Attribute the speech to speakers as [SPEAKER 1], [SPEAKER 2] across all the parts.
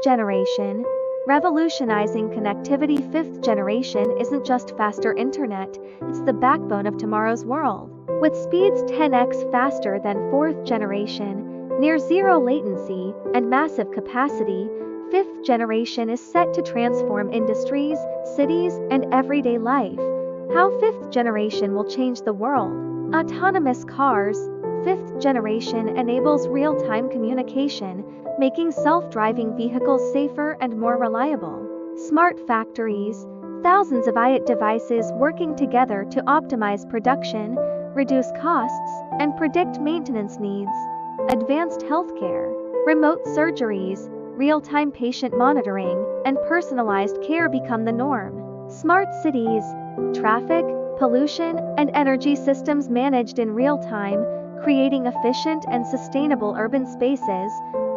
[SPEAKER 1] generation, revolutionizing connectivity. Fifth generation isn't just faster internet, it's the backbone of tomorrow's world. With speeds 10x faster than fourth generation, near zero latency, and massive capacity, fifth generation is set to transform industries, cities, and everyday life. How fifth generation will change the world. Autonomous cars. Fifth generation enables real-time communication, making self-driving vehicles safer and more reliable. Smart factories. Thousands of IoT devices working together to optimize production, reduce costs, and predict maintenance needs. Advanced healthcare. Remote surgeries, real-time patient monitoring, and personalized care become the norm. Smart cities. Traffic, pollution, and energy systems managed in real time, creating efficient and sustainable urban spaces.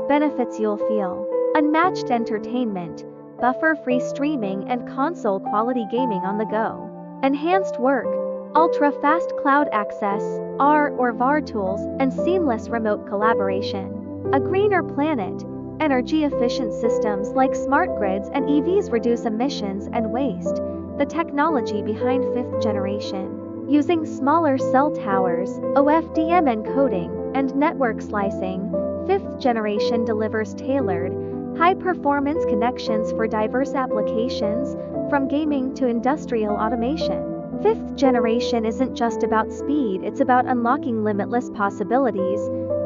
[SPEAKER 1] Benefits you'll feel. Unmatched entertainment, buffer-free streaming, and console-quality gaming on the go. Enhanced work, ultra-fast cloud access, R or VAR tools, and seamless remote collaboration. A greener planet. Energy-efficient systems like smart grids and EVs reduce emissions and waste. The technology behind fifth generation. Using smaller cell towers, OFDM encoding, and network slicing, fifth generation delivers tailored, high-performance connections for diverse applications, from gaming to industrial automation. Fifth generation isn't just about speed, it's about unlocking limitless possibilities,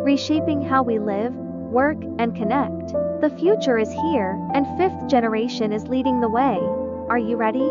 [SPEAKER 1] reshaping how we live, work, and connect. The future is here, and fifth generation is leading the way. Are you ready?